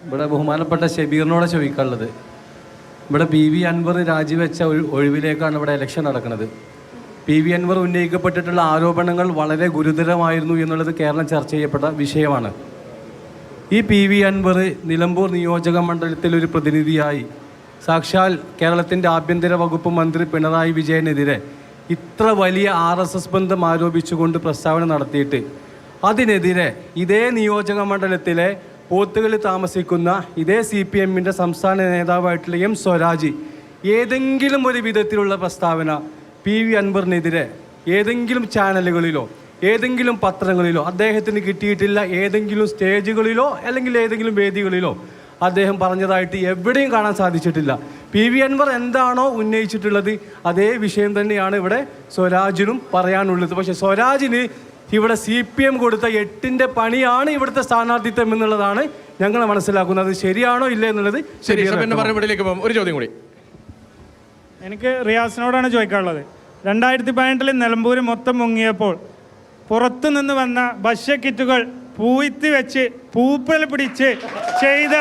ഇവിടെ ബഹുമാനപ്പെട്ട ഷബീറിനോട് ചോദിക്കാനുള്ളത്, ഇവിടെ PV അൻവർ രാജിവെച്ച ഒഴിവിലേക്കാണ് ഇവിടെ ഇലക്ഷൻ നടക്കുന്നത്. PV അൻവർ ഉന്നയിക്കപ്പെട്ടിട്ടുള്ള ആരോപണങ്ങൾ വളരെ ഗുരുതരമായിരുന്നു എന്നുള്ളത് കേരളം ചർച്ച ചെയ്യപ്പെട്ട വിഷയമാണ്. ഈ PV അൻവർ നിലമ്പൂർ നിയോജക മണ്ഡലത്തിലൊരു പ്രതിനിധിയായി സാക്ഷാൽ കേരളത്തിൻ്റെ ആഭ്യന്തര വകുപ്പ് മന്ത്രി പിണറായി വിജയനെതിരെ ഇത്ര വലിയ RSS ബന്ധം ആരോപിച്ചുകൊണ്ട് പ്രസ്താവന നടത്തിയിട്ട് അതിനെതിരെ ഇതേ നിയോജക മണ്ഡലത്തിലെ പോത്തുകളിൽ താമസിക്കുന്ന ഇതേ CPMൻ്റെ സംസ്ഥാന നേതാവായിട്ടുള്ള M സ്വരാജ് ഏതെങ്കിലും ഒരു വിധത്തിലുള്ള പ്രസ്താവന PV അൻവറിനെതിരെ ഏതെങ്കിലും ചാനലുകളിലോ ഏതെങ്കിലും പത്രങ്ങളിലോ അദ്ദേഹത്തിന് കിട്ടിയിട്ടില്ല, ഏതെങ്കിലും സ്റ്റേജുകളിലോ അല്ലെങ്കിൽ ഏതെങ്കിലും വേദികളിലോ അദ്ദേഹം പറഞ്ഞതായിട്ട് എവിടെയും കാണാൻ സാധിച്ചിട്ടില്ല. PV അൻവർ എന്താണോ ഉന്നയിച്ചിട്ടുള്ളത് അതേ വിഷയം തന്നെയാണ് ഇവിടെ സ്വരാജിനും പറയാനുള്ളത്. പക്ഷേ സ്വരാജിന് ഇവിടെ CPM കൊടുത്ത 8ന്റെ പണിയാണ് ഇവിടുത്തെ സ്ഥാനാർത്ഥിത്വം എന്നുള്ളതാണ് ഞങ്ങൾ മനസ്സിലാക്കുന്നത്. ശരിയാണോ ഇല്ല എന്നുള്ളത് ഒരു ചോദ്യം കൂടി എനിക്ക് റിയാസിനോടാണ് ചോദിക്കാനുള്ളത്. 2018 നിലമ്പൂർ മൊത്തം മുങ്ങിയപ്പോൾ പുറത്തു നിന്ന് വന്ന ഭക്ഷ്യക്കിറ്റുകൾ പൂഴ്ത്തി വെച്ച് പൂപ്പൽ പിടിച്ച് ചെയ്ത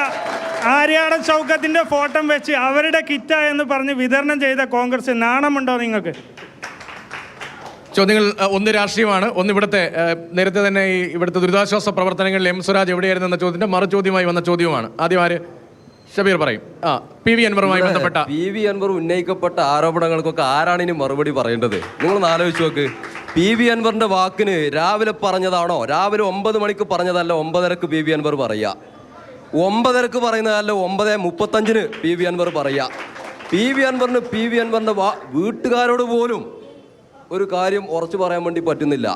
ആര്യാടൻ ഷൗക്കത്തിൻ്റെ ഫോട്ടോ വെച്ച് അവരുടെ കിറ്റ എന്ന് പറഞ്ഞ് വിതരണം ചെയ്ത കോൺഗ്രസ് നാണമുണ്ടോ നിങ്ങൾക്ക്? ചോദ്യങ്ങൾ ഒന്ന് രാഷ്ട്രീയമാണ്, ഒന്ന് ഇവിടുത്തെ നേരത്തെ തന്നെ ഇവിടുത്തെ ദുരിതാശ്വാസ പ്രവർത്തനങ്ങളിൽ M സ്വരാജ് എവിടെയായിരുന്നു എന്ന ചോദ്യത്തിന്റെ മറുചോദ്യമായി വന്ന ചോദ്യവുമാണ്. ആദ്യം ആര്? ഷബീർ പറയും. PV അൻവറുമായി ബന്ധപ്പെട്ട PV അൻവർ ഉന്നയിക്കപ്പെട്ട ആരോപണങ്ങൾക്കൊക്കെ ആരാണ് ഇനി മറുപടി പറയേണ്ടത്? നിങ്ങളൊന്ന് ആലോചിച്ച് നോക്ക്. PV അൻവറിന്റെ വാക്കിന് രാവിലെ പറഞ്ഞതാണോ? രാവിലെ 9 മണിക്ക് പറഞ്ഞതല്ല 9:30 PV അൻവർ പറയുക. 9:30 പറയുന്നതല്ല 9:35 PV അൻവർ പറയുക. PV അൻവറിന്റെ വീട്ടുകാരോട് പോലും ഒരു കാര്യം ഉറച്ചു പറയാൻ വേണ്ടി പറ്റുന്നില്ല.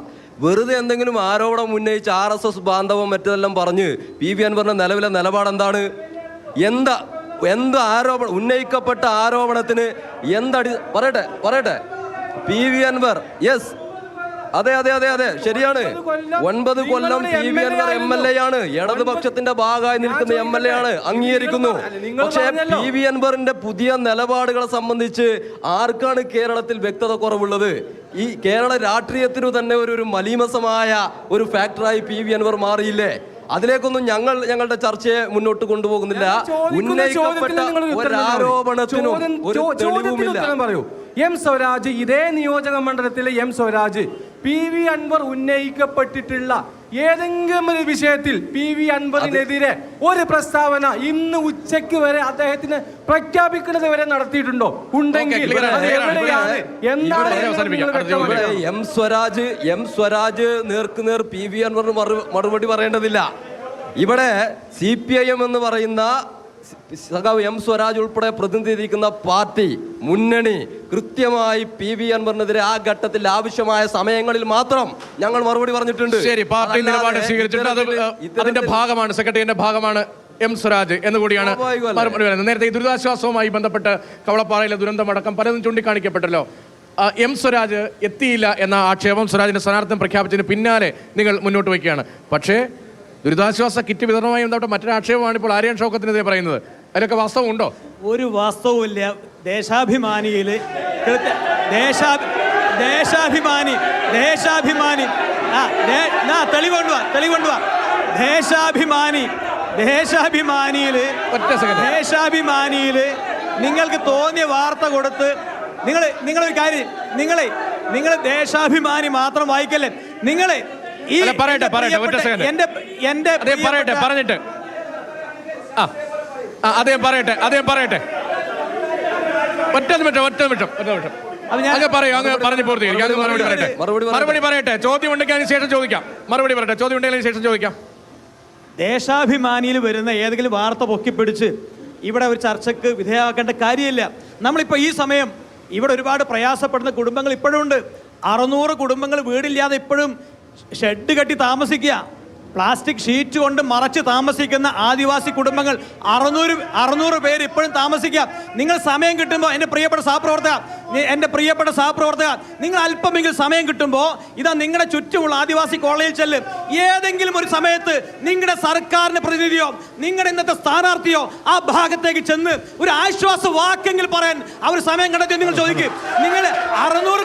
വെറുതെ എന്തെങ്കിലും ആരോപണം ഉന്നയിച്ച് RSS ബാന്ധവം മറ്റെല്ലാം പറഞ്ഞ് PV അൻവറിന്റെ നിലവിലെ നിലപാട് എന്താണ്? എന്ത് ആരോപണം ഉന്നയിക്കപ്പെട്ട ആരോപണത്തിന് പറയട്ടെ PV അൻവർ യെസ് അതെ ശരിയാണ്. 9 കൊല്ലം PV അൻവർ MLA ആണ്, ഇടതുപക്ഷത്തിന്റെ ഭാഗമായി നിൽക്കുന്ന MLA ആണ്, അംഗീകരിക്കുന്നു. പക്ഷേ PV അൻവറിന്റെ പുതിയ നിലപാടുകളെ സംബന്ധിച്ച് ആർക്കാണ് കേരളത്തിൽ വ്യക്തത കുറവുള്ളത്? ഈ കേരള രാഷ്ട്രീയത്തിനു തന്നെ ഒരു മലീമസമായ ഒരു ഫാക്ടറായി PV അൻവർ മാറിയില്ലേ? അതിലേക്കൊന്നും ഞങ്ങളുടെ ചർച്ചയെ മുന്നോട്ട് കൊണ്ടുപോകുന്നില്ല. ഉന്നയിക്കപ്പെട്ട ഒരു ആരോപണത്തിനും ഒരു തെളിവുമില്ല. M സ്വരാജ് ഇതേ നിയോജക മണ്ഡലത്തിലെ M സ്വരാജ് PV അൻവർ ഉന്നയിക്കപ്പെട്ടിട്ടുള്ള ഏതെങ്കിലും ഒരു വിഷയത്തിൽ PV അൻവറിനെതിരെ ഒരു പ്രസ്താവന ഇന്ന് ഉച്ചയ്ക്ക് വരെ അദ്ദേഹത്തിന് പ്രഖ്യാപിക്കുന്നത് വരെ നടത്തിയിട്ടുണ്ടോ? ഉണ്ടെങ്കിൽ M സ്വരാജ് നേർക്കുനേർ PV അൻവറിന് മറുപടി പറയേണ്ടതില്ല. ഇവിടെ CPIM എന്ന് പറയുന്ന സഖാവ് M സ്വരാജ് ഉൾപ്പെടെ പ്രതിനിധീകരിക്കുന്ന പാർട്ടി മുന്നണി കൃത്യമായി PV അൻവറിനെതിരെ ആ ഘട്ടത്തിൽ ആവശ്യമായ സമയങ്ങളിൽ മാത്രം ഞങ്ങൾ മറുപടി പറഞ്ഞിട്ടുണ്ട്. ശരി, പാർട്ടി നിലപാട് സ്വീകരിച്ചിട്ടുണ്ട്. അതിന്റെ ഭാഗമാണ്, സെക്രട്ടറിയുടെ ഭാഗമാണ് M സ്വരാജ് എന്ന് കൂടിയാണ് മറുപടി പറയുന്നത്. നേരത്തെ ഈ ദുരിതാശ്വാസവുമായി ബന്ധപ്പെട്ട് കവളപ്പാറയിലെ ദുരന്തമടക്കം പലതും ചൂണ്ടിക്കാണിക്കപ്പെട്ടല്ലോ. M സ്വരാജ് എത്തിയില്ല എന്ന ആക്ഷേപം സ്വരാജിന്റെ സ്ഥാനാർത്ഥിത്വം പ്രഖ്യാപിച്ചതിന് പിന്നാലെ നിങ്ങൾ മുന്നോട്ട് വയ്ക്കുകയാണ്. പക്ഷേ ദുരിതാശ്വാസ കിറ്റ് വിതരണവുമായി ബന്ധപ്പെട്ട മറ്റൊരു ആക്ഷേപമാണ് ഇപ്പോൾ ആര്യാടൻ ഷൗക്കത്തിനെതിരെ പറയുന്നത്. അതിലൊക്കെ വാസ്തവമുണ്ടോ? ഒരു വാസ്തവുമില്ല. ദേശാഭിമാനിയിൽ ദേശാഭിമാനി ദേശാഭിമാനിയിൽ നിങ്ങൾക്ക് തോന്നിയ വാർത്ത കൊടുത്ത് നിങ്ങളൊരു കാര്യം നിങ്ങൾ ദേശാഭിമാനി മാത്രം വായിക്കല്ലേ. നിങ്ങളെ പറയട്ടെ ഒറ്റ സെക്കൻഡ് പറഞ്ഞിട്ട് അദ്ദേഹം പറയട്ടെ ഒറ്റ നിമിഷം പറഞ്ഞു മറുപടി പറയട്ടെ. ചോദ്യം ഉണ്ടെങ്കിൽ അതിന് ശേഷം ചോദിക്കാം. മറുപടി പറയട്ടെ. ചോദ്യം ഉണ്ടെങ്കിൽ അതിന് ശേഷം ചോദിക്കാം. ദേശാഭിമാനിയിൽ വരുന്ന ഏതെങ്കിലും വാർത്ത പൊക്കിപ്പിടിച്ച് ഇവിടെ ഒരു ചർച്ചയ്ക്ക് വിധേയമാക്കേണ്ട കാര്യമില്ല. നമ്മളിപ്പോൾ ഈ സമയം ഇവിടെ ഒരുപാട് പ്രയാസപ്പെടുന്ന കുടുംബങ്ങൾ ഇപ്പോഴും ഉണ്ട്. 600 കുടുംബങ്ങൾ വീടില്ലാതെ ഇപ്പോഴും ഷെഡ് കെട്ടി താമസിക്കുക. പ്ലാസ്റ്റിക് ഷീറ്റ് കൊണ്ട് മറച്ച് താമസിക്കുന്ന ആദിവാസി കുടുംബങ്ങൾ 600 പേര് ഇപ്പോഴും താമസിക്കാം. നിങ്ങൾ സമയം കിട്ടുമ്പോൾ എൻ്റെ പ്രിയപ്പെട്ട സഹപ്രവർത്തക നിങ്ങൾ അല്പമെങ്കിലും സമയം കിട്ടുമ്പോൾ ഇതാ നിങ്ങളുടെ ചുറ്റുമുള്ള ആദിവാസി കോളേജിൽ ചെല്ല്. ഏതെങ്കിലും ഒരു സമയത്ത് നിങ്ങളുടെ സർക്കാരിൻ്റെ പ്രതിനിധിയോ നിങ്ങളുടെ ഇന്നത്തെ സ്ഥാനാർത്ഥിയോ ആ ഭാഗത്തേക്ക് ചെന്ന് ഒരു ആശ്വാസ വാക്കെങ്കിൽ പറയാൻ അവർ സമയം കണ്ടെത്തി നിങ്ങൾ ചോദിക്കും. നിങ്ങൾ 600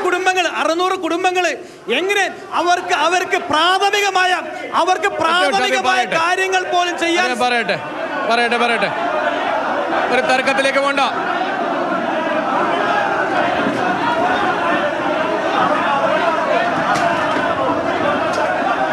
കുടുംബങ്ങൾ എങ്ങനെ അവർക്ക് പ്രാഥമികമായ കാര്യങ്ങൾ പോലും ചെയ്യാൻ പറയട്ടെ പറയട്ടെ ഒരു തർക്കത്തിലേക്ക് പോണ്ട.